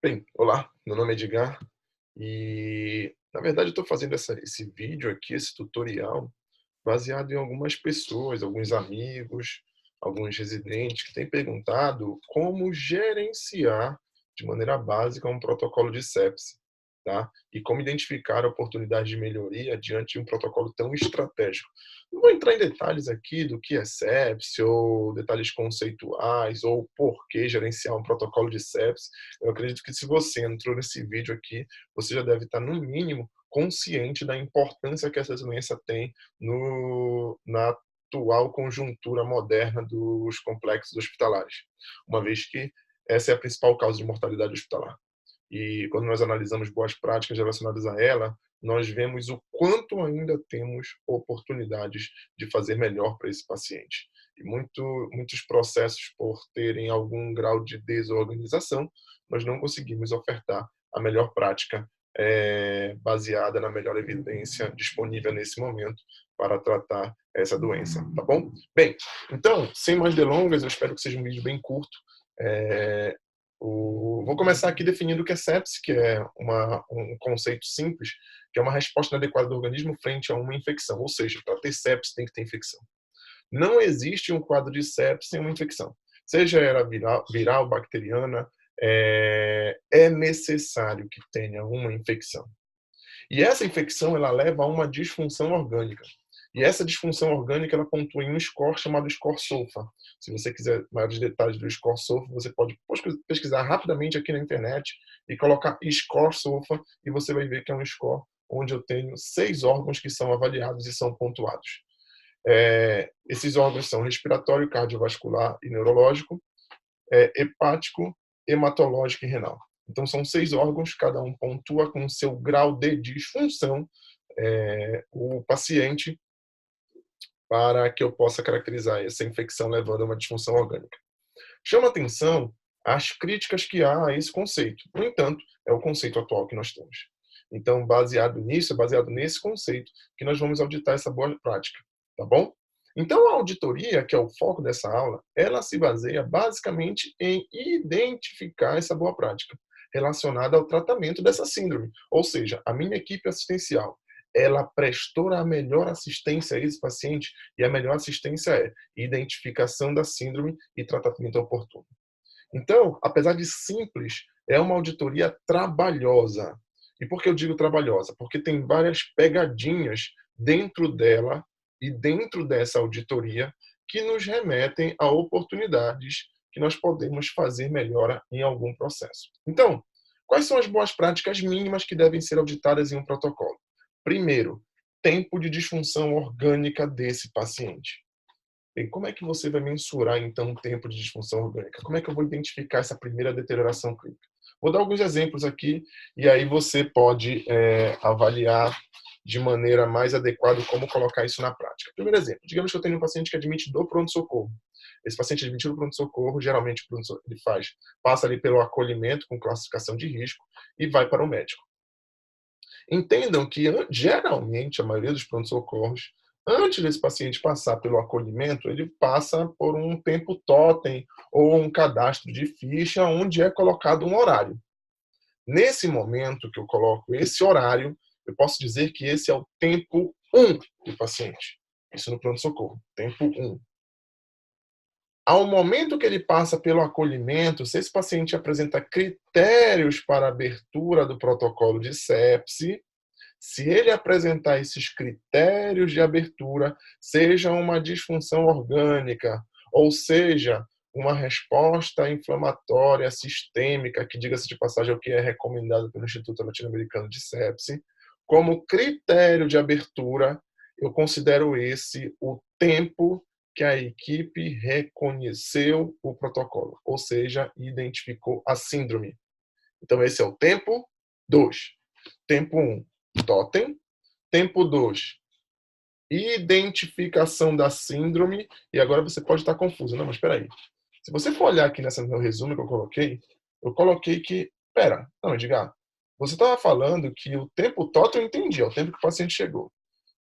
Bem, olá, meu nome é Edgar e, na verdade, eu estou fazendo esse vídeo aqui, esse tutorial, baseado em algumas pessoas, alguns amigos, alguns residentes que têm perguntado como gerenciar de maneira básica um protocolo de sepse, tá? E como identificar oportunidades de melhoria diante de um protocolo tão estratégico. Não vou entrar em detalhes aqui do que é sepse, ou detalhes conceituais, ou por que gerenciar um protocolo de sepse. Eu acredito que se você entrou nesse vídeo aqui, você já deve estar, no mínimo, consciente da importância que essa doença tem na atual conjuntura moderna dos complexos hospitalares, uma vez que essa é a principal causa de mortalidade hospitalar. E quando nós analisamos boas práticas relacionadas a ela, nós vemos o quanto ainda temos oportunidades de fazer melhor para esse paciente. E muitos processos, por terem algum grau de desorganização, nós não conseguimos ofertar a melhor prática baseada na melhor evidência disponível nesse momento para tratar essa doença, tá bom? Bem, então, sem mais delongas, eu espero que seja um vídeo bem curto. Vou começar aqui definindo o que é sepse, que é um conceito simples, que é uma resposta inadequada do organismo frente a uma infecção, ou seja, para ter sepse tem que ter infecção. Não existe um quadro de sepse sem uma infecção. Seja ela viral, bacteriana, é necessário que tenha uma infecção. E essa infecção ela leva a uma disfunção orgânica. E essa disfunção orgânica ela pontua em um score chamado score SOFA. Se você quiser maiores detalhes do score SOFA, você pode pesquisar rapidamente aqui na internet e colocar score SOFA e você vai ver que é um score onde eu tenho 6 órgãos que são avaliados e são pontuados. Esses órgãos são respiratório, cardiovascular e neurológico, hepático, hematológico e renal. Então, são 6 órgãos, cada um pontua com o seu grau de disfunção o paciente para que eu possa caracterizar essa infecção levando a uma disfunção orgânica. Chama atenção as críticas que há a esse conceito. No entanto, é o conceito atual que nós temos. Então, baseado nesse conceito, que nós vamos auditar essa boa prática, tá bom? Então, a auditoria, que é o foco dessa aula, ela se baseia basicamente em identificar essa boa prática relacionada ao tratamento dessa síndrome. Ou seja, a minha equipe assistencial, ela prestou a melhor assistência a esse paciente, e a melhor assistência é identificação da síndrome e tratamento oportuno. Então, apesar de simples, é uma auditoria trabalhosa. E por que eu digo trabalhosa? Porque tem várias pegadinhas dentro dela e dentro dessa auditoria que nos remetem a oportunidades que nós podemos fazer melhora em algum processo. Então, quais são as boas práticas mínimas que devem ser auditadas em um protocolo? Primeiro, tempo de disfunção orgânica desse paciente. Bem, como é que você vai mensurar, então, o tempo de disfunção orgânica? Como é que eu vou identificar essa primeira deterioração clínica? Vou dar alguns exemplos aqui, e aí você pode avaliar de maneira mais adequada como colocar isso na prática. Primeiro exemplo, digamos que eu tenho um paciente que admite do pronto-socorro. Esse paciente admitido do pronto-socorro, geralmente ele passa ali pelo acolhimento com classificação de risco e vai para o médico. Entendam que, geralmente, a maioria dos pronto-socorros, antes desse paciente passar pelo acolhimento, ele passa por um tempo totem ou um cadastro de ficha onde é colocado um horário. Nesse momento que eu coloco esse horário, eu posso dizer que esse é o tempo 1 do paciente. Isso no pronto-socorro, tempo 1. Ao momento que ele passa pelo acolhimento, se esse paciente apresenta critérios para abertura do protocolo de sepse, se ele apresentar esses critérios de abertura, seja uma disfunção orgânica, ou seja, uma resposta inflamatória sistêmica, que, diga-se de passagem, é o que é recomendado pelo Instituto Latino-Americano de Sepse, como critério de abertura, eu considero esse o tempo que a equipe reconheceu o protocolo, ou seja, identificou a síndrome. Então, esse é o tempo 2. Tempo 1, totem. Tempo 2, identificação da síndrome. E agora você pode estar confuso. Não, mas espera aí. Se você for olhar aqui nesse meu resumo que eu coloquei que... Não, Edgar, você estava falando que o tempo totem eu entendi, é o tempo que o paciente chegou.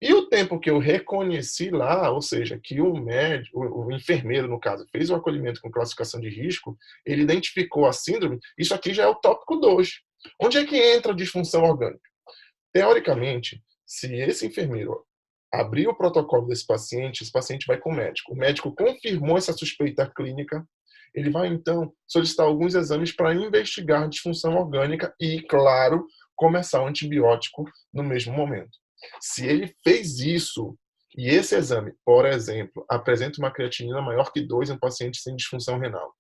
E o tempo que eu reconheci lá, ou seja, que o médico, o enfermeiro, no caso, fez o acolhimento com classificação de risco, ele identificou a síndrome, isso aqui já é o tópico 2. Onde é que entra a disfunção orgânica? Teoricamente, se esse enfermeiro abrir o protocolo desse paciente, esse paciente vai com o médico confirmou essa suspeita clínica, ele vai então solicitar alguns exames para investigar a disfunção orgânica e, claro, começar o antibiótico no mesmo momento. Se ele fez isso e esse exame, por exemplo, apresenta uma creatinina maior que 2 em um paciente sem disfunção renal,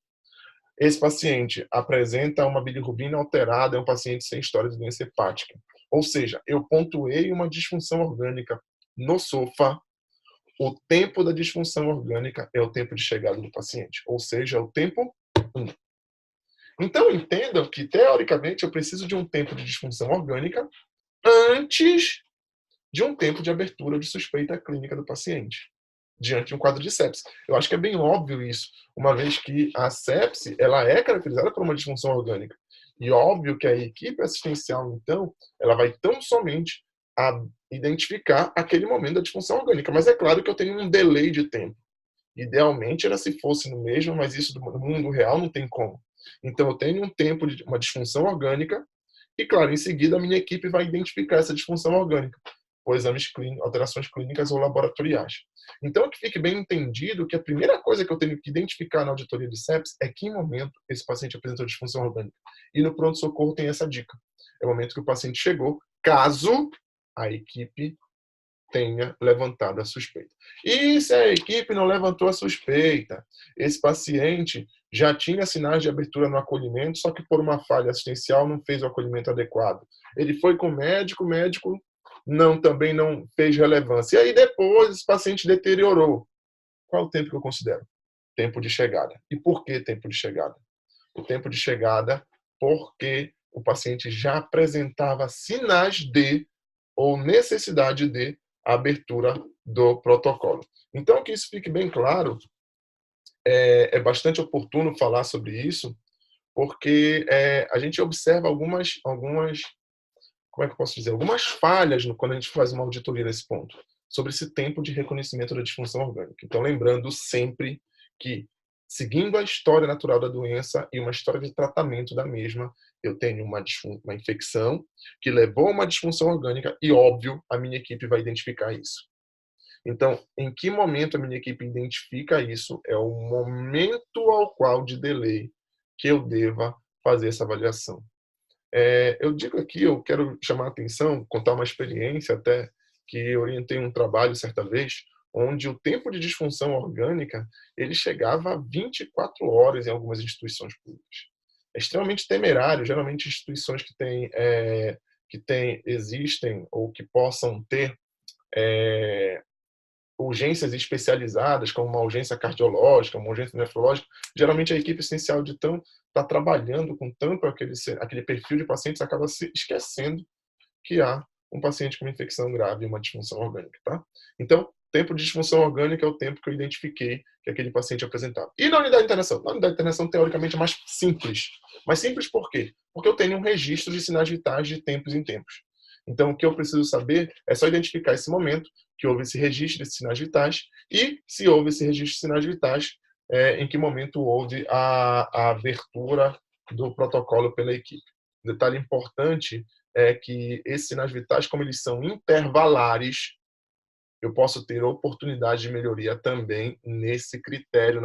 esse paciente apresenta uma bilirrubina alterada, é um paciente sem história de doença hepática. Ou seja, eu pontuei uma disfunção orgânica no SOFA, o tempo da disfunção orgânica é o tempo de chegada do paciente, ou seja, é o tempo 1. Então, entendam que, teoricamente, eu preciso de um tempo de disfunção orgânica antes de um tempo de abertura de suspeita clínica do paciente, diante de um quadro de sepse. Eu acho que é bem óbvio isso, uma vez que a sepse ela é caracterizada por uma disfunção orgânica. E óbvio que a equipe assistencial, então, ela vai tão somente a identificar aquele momento da disfunção orgânica. Mas é claro que eu tenho um delay de tempo. Idealmente era se fosse no mesmo, mas isso no mundo real não tem como. Então eu tenho um tempo de uma disfunção orgânica e, claro, em seguida a minha equipe vai identificar essa disfunção orgânica por exames clínicos, alterações clínicas ou laboratoriais. Então, que fique bem entendido que a primeira coisa que eu tenho que identificar na auditoria de sepsis é que em momento esse paciente apresentou disfunção orgânica. E no pronto-socorro tem essa dica. É o momento que o paciente chegou, caso a equipe tenha levantado a suspeita. E se a equipe não levantou a suspeita, esse paciente já tinha sinais de abertura no acolhimento, só que por uma falha assistencial não fez o acolhimento adequado. Ele foi com o médico também não fez relevância. E aí depois esse paciente deteriorou. Qual o tempo que eu considero? Tempo de chegada. E por que tempo de chegada? O tempo de chegada porque o paciente já apresentava sinais de ou necessidade de abertura do protocolo. Então, que isso fique bem claro, é bastante oportuno falar sobre isso, porque a gente observa algumas, como é que eu posso dizer, algumas falhas quando a gente faz uma auditoria nesse ponto, sobre esse tempo de reconhecimento da disfunção orgânica. Então, lembrando sempre que, seguindo a história natural da doença e uma história de tratamento da mesma, eu tenho uma infecção que levou a uma disfunção orgânica e, óbvio, a minha equipe vai identificar isso. Então, em que momento a minha equipe identifica isso? É o momento ao qual de delay que eu deva fazer essa avaliação. Eu digo aqui, eu quero chamar a atenção, contar uma experiência até, que eu orientei um trabalho certa vez, onde o tempo de disfunção orgânica, ele chegava a 24 horas em algumas instituições públicas. É extremamente temerário, geralmente instituições existem ou que possam ter urgências especializadas, como uma urgência cardiológica, uma urgência nefrológica, geralmente a equipe essencial de está trabalhando com tanto aquele perfil de pacientes, acaba se esquecendo que há um paciente com uma infecção grave e uma disfunção orgânica, tá? Então, tempo de disfunção orgânica é o tempo que eu identifiquei que aquele paciente apresentava. E na unidade de internação? Na unidade de internação, teoricamente, é mais simples. Mas simples por quê? Porque eu tenho um registro de sinais vitais de tempos em tempos. Então, o que eu preciso saber é só identificar esse momento que houve esse registro de sinais vitais e, se houve esse registro de sinais vitais, em que momento houve a abertura do protocolo pela equipe. Detalhe importante é que esses sinais vitais, como eles são intervalares, eu posso ter oportunidade de melhoria também nesse critério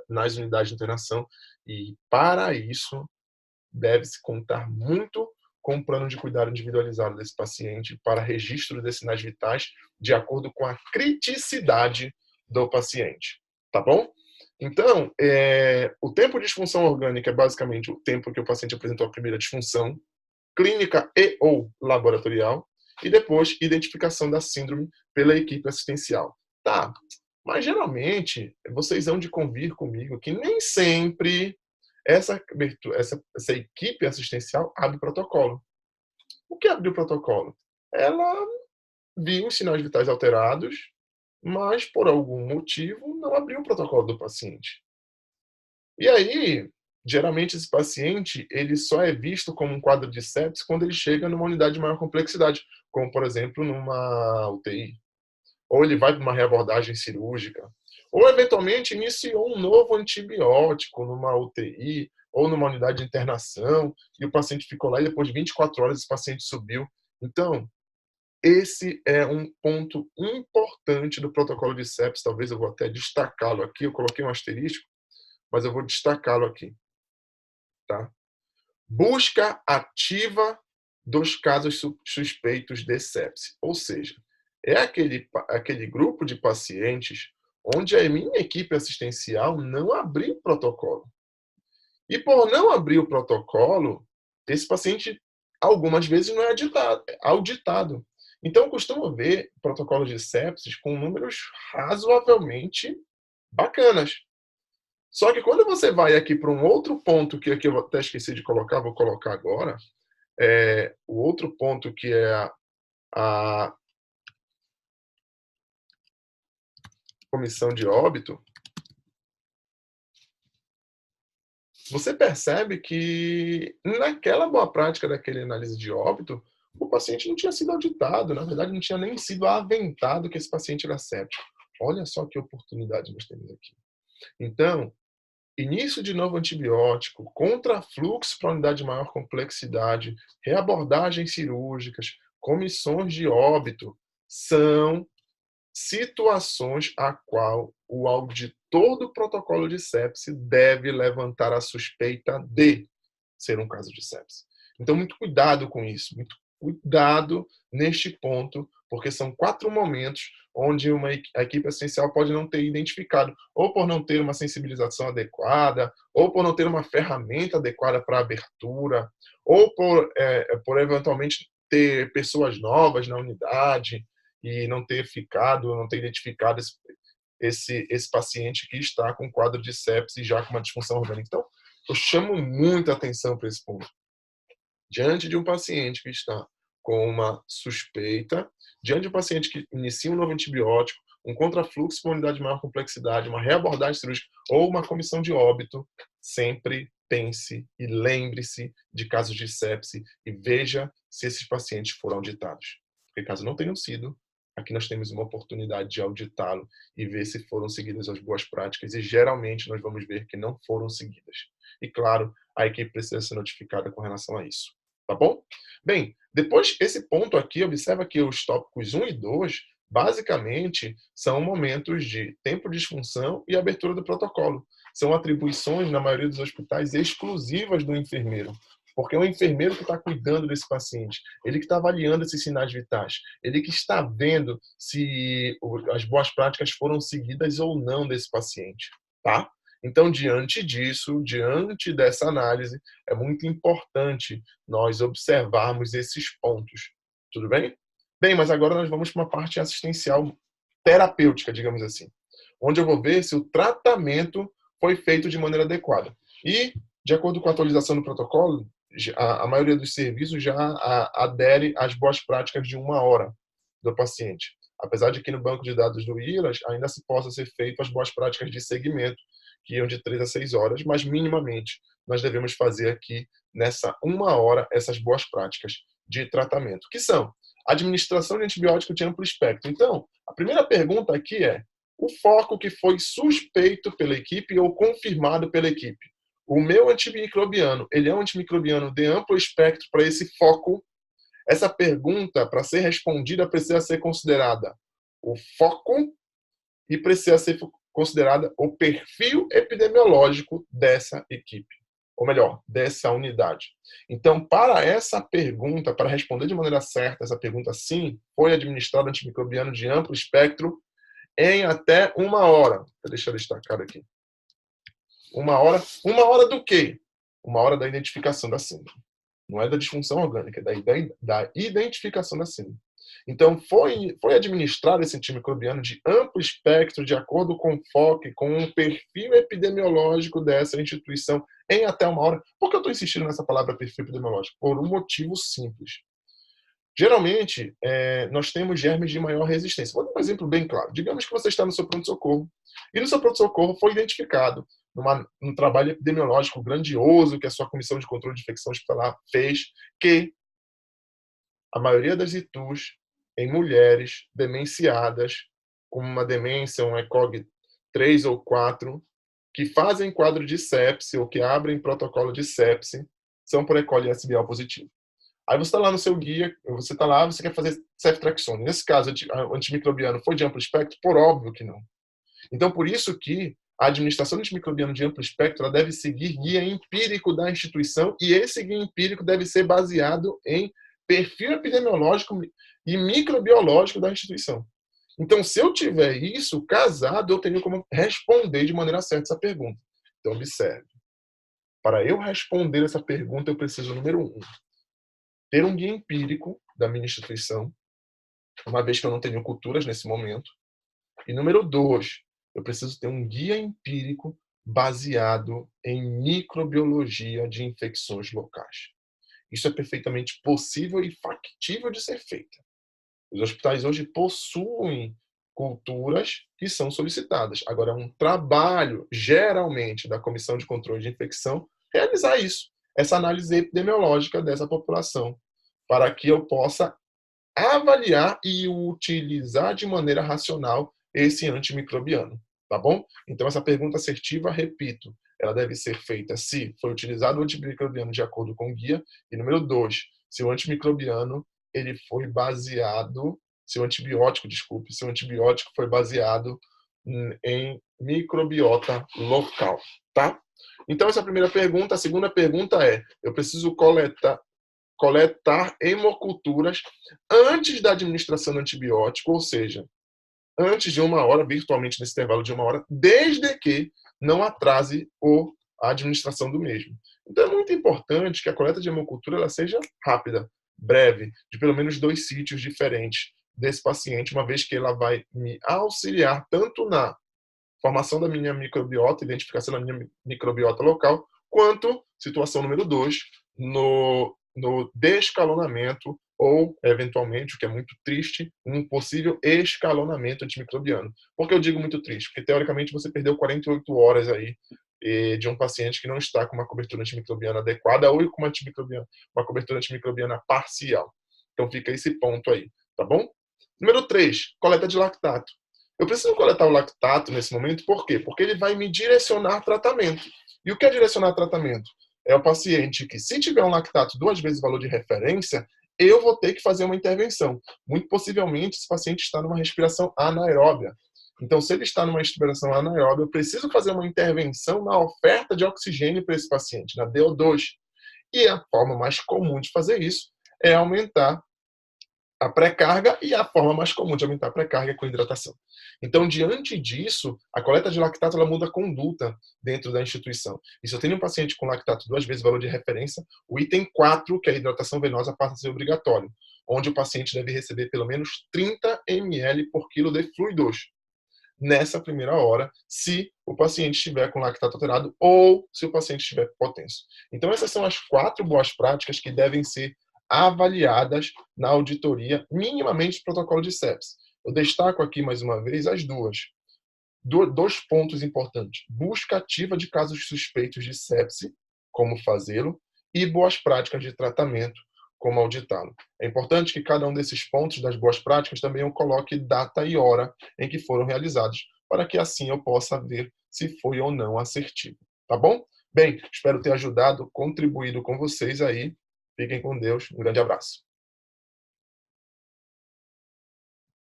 nas unidades de internação e, para isso, deve-se contar muito com um plano de cuidado individualizado desse paciente para registro de sinais vitais de acordo com a criticidade do paciente, tá bom? Então, o tempo de disfunção orgânica é basicamente o tempo que o paciente apresentou a primeira disfunção clínica e ou laboratorial, e depois identificação da síndrome pela equipe assistencial. Tá, mas geralmente vocês hão de convir comigo que nem sempre essa equipe assistencial abre o protocolo. O que abre o protocolo? Ela viu os sinais vitais alterados, mas por algum motivo não abriu o protocolo do paciente. E aí, geralmente esse paciente, ele só é visto como um quadro de sepsis quando ele chega numa unidade de maior complexidade, como por exemplo numa UTI. ou ele vai para uma reabordagem cirúrgica, ou eventualmente iniciou um novo antibiótico numa UTI ou numa unidade de internação, e o paciente ficou lá e depois de 24 horas esse paciente subiu. Então, esse é um ponto importante do protocolo de sepsis, talvez eu vou até destacá-lo aqui, eu coloquei um asterisco, mas eu vou destacá-lo aqui, tá? Busca ativa dos casos suspeitos de sepse. Ou seja, é aquele grupo de pacientes onde a minha equipe assistencial não abriu o protocolo. E por não abrir o protocolo, esse paciente algumas vezes não é auditado. Então, eu costumo ver protocolos de sepsis com números razoavelmente bacanas. Só que quando você vai aqui para um outro ponto, que aqui eu até esqueci de colocar, vou colocar agora, o outro ponto que é a comissão de óbito, você percebe que naquela boa prática daquele análise de óbito, o paciente não tinha sido auditado, na verdade não tinha nem sido aventado que esse paciente era séptico. Olha só que oportunidade nós temos aqui. Então, início de novo antibiótico, contrafluxo para unidade de maior complexidade, reabordagens cirúrgicas, comissões de óbito, são situações a qual o auditor do protocolo de sepse deve levantar a suspeita de ser um caso de sepse. Então, muito cuidado com isso, muito cuidado neste ponto, porque são 4 momentos onde a equipe assistencial pode não ter identificado, ou por não ter uma sensibilização adequada, ou por não ter uma ferramenta adequada para abertura, ou por eventualmente ter pessoas novas na unidade e não ter não ter identificado esse paciente que está com quadro de sepse já com uma disfunção orgânica. Então, eu chamo muita atenção para esse ponto. Diante de um paciente que está com uma suspeita, diante de um paciente que inicia um novo antibiótico, um contrafluxo para uma unidade de maior complexidade, uma reabordagem cirúrgica ou uma comissão de óbito, sempre pense e lembre-se de casos de sepse e veja se esses pacientes foram auditados. Porque caso não tenham sido, aqui nós temos uma oportunidade de auditá-lo e ver se foram seguidas as boas práticas e geralmente nós vamos ver que não foram seguidas. E claro, a equipe precisa ser notificada com relação a isso. Tá bom? Bem, depois, esse ponto aqui, observa que os tópicos 1 e 2, basicamente, são momentos de tempo de disfunção e abertura do protocolo. São atribuições, na maioria dos hospitais, exclusivas do enfermeiro. Porque é o enfermeiro que está cuidando desse paciente, ele que está avaliando esses sinais vitais, ele que está vendo se as boas práticas foram seguidas ou não desse paciente, tá? Então, diante disso, diante dessa análise, é muito importante nós observarmos esses pontos. Tudo bem? Bem, mas agora nós vamos para uma parte assistencial terapêutica, digamos assim, onde eu vou ver se o tratamento foi feito de maneira adequada. E, de acordo com a atualização do protocolo, a maioria dos serviços já adere às boas práticas de 1 hora do paciente. Apesar de que no banco de dados do ILAS ainda se possa ser feito as boas práticas de segmento, que iam de 3 a 6 horas, mas minimamente nós devemos fazer aqui nessa 1 hora essas boas práticas de tratamento, que são administração de antibiótico de amplo espectro. Então, a primeira pergunta aqui é: o foco que foi suspeito pela equipe ou confirmado pela equipe? O meu antimicrobiano, ele é um antimicrobiano de amplo espectro para esse foco? Essa pergunta, para ser respondida, precisa ser considerada o foco e precisa ser considerada o perfil epidemiológico dessa equipe, ou melhor, dessa unidade. Então, para essa pergunta, para responder de maneira certa essa pergunta, sim, foi administrado antimicrobiano de amplo espectro em até 1 hora. Deixa eu destacar aqui. 1 hora. 1 hora do quê? 1 hora da identificação da síndrome. Não é da disfunção orgânica, é da identificação da síndrome. Então, foi administrado esse antimicrobiano de amplo espectro, de acordo com o foco e com o perfil epidemiológico dessa instituição, em até 1 hora. Por que eu estou insistindo nessa palavra perfil epidemiológico? Por um motivo simples. Geralmente, nós temos germes de maior resistência. Vou dar um exemplo bem claro. Digamos que você está no seu pronto-socorro, e no seu pronto-socorro foi identificado, num trabalho epidemiológico grandioso que a sua Comissão de Controle de Infecção Hospitalar fez, que a maioria das ITUs em mulheres demenciadas como uma demência, um ECOG 3 ou 4, que fazem quadro de sepse ou que abrem protocolo de sepse, são por E. coli SBL positivo. Aí você está lá no seu guia, você está lá, você quer fazer ceftriaxone. Nesse caso, o antimicrobiano foi de amplo espectro? Por óbvio que não. Então, por isso que a administração de antimicrobiano de amplo espectro ela deve seguir guia empírico da instituição e esse guia empírico deve ser baseado em perfil epidemiológico e microbiológico da instituição. Então, se eu tiver isso casado, eu tenho como responder de maneira certa essa pergunta. Então, observe. Para eu responder essa pergunta, eu preciso, número 1, ter um guia empírico da minha instituição, uma vez que eu não tenho culturas nesse momento. E número 2, eu preciso ter um guia empírico baseado em microbiologia de infecções locais. Isso é perfeitamente possível e factível de ser feito. Os hospitais hoje possuem culturas que são solicitadas. Agora, é um trabalho, geralmente, da Comissão de Controle de Infecção, realizar isso, essa análise epidemiológica dessa população, para que eu possa avaliar e utilizar de maneira racional esse antimicrobiano, tá bom? Então, essa pergunta assertiva, repito, ela deve ser feita se foi utilizado o antimicrobiano de acordo com o guia, e número 2, se o antimicrobiano ele foi baseado, se o antibiótico, desculpe, se o antibiótico foi baseado em microbiota local, tá? Então, essa é a primeira pergunta. A segunda pergunta é, eu preciso coletar hemoculturas antes da administração do antibiótico, ou seja, antes de 1 hora, virtualmente nesse intervalo de 1 hora, desde que não atrase a administração do mesmo. Então é muito importante que a coleta de hemocultura ela seja rápida, breve, de pelo menos 2 sítios diferentes desse paciente, uma vez que ela vai me auxiliar tanto na formação da minha microbiota, identificação da minha microbiota local, quanto, situação número 2, no descalonamento ou, eventualmente, o que é muito triste, um possível escalonamento antimicrobiano. Por que eu digo muito triste? Porque, teoricamente, você perdeu 48 horas aí de um paciente que não está com uma cobertura antimicrobiana adequada ou com uma cobertura antimicrobiana parcial. Então, fica esse ponto aí, tá bom? Número 3, coleta de lactato. Eu preciso coletar o lactato nesse momento, por quê? Porque ele vai me direcionar tratamento. E o que é direcionar tratamento? É o paciente que, se tiver um lactato 2 vezes o valor de referência, eu vou ter que fazer uma intervenção. Muito possivelmente, esse paciente está numa respiração anaeróbia. Então, se ele está numa respiração anaeróbia, eu preciso fazer uma intervenção na oferta de oxigênio para esse paciente, na DO2. E a forma mais comum de fazer isso é aumentar a pré-carga, e a forma mais comum de aumentar a pré-carga é com hidratação. Então, diante disso, a coleta de lactato ela muda a conduta dentro da instituição. E se eu tenho um paciente com lactato 2 vezes o valor de referência, o item 4, que é a hidratação venosa, passa a ser obrigatório, onde o paciente deve receber pelo menos 30 ml por quilo de fluidos nessa primeira hora, se o paciente estiver com lactato alterado ou se o paciente estiver hipotenso. Então, essas são as 4 boas práticas que devem ser avaliadas na auditoria, minimamente do protocolo de sepsis. Eu destaco aqui mais uma vez as duas. 2 pontos importantes. Busca ativa de casos suspeitos de sepse, como fazê-lo, e boas práticas de tratamento, como auditá-lo. É importante que cada um desses pontos das boas práticas também eu coloque data e hora em que foram realizados, para que assim eu possa ver se foi ou não assertivo. Tá bom? Bem, espero ter ajudado, contribuído com vocês aí. Fiquem com Deus. Um grande abraço.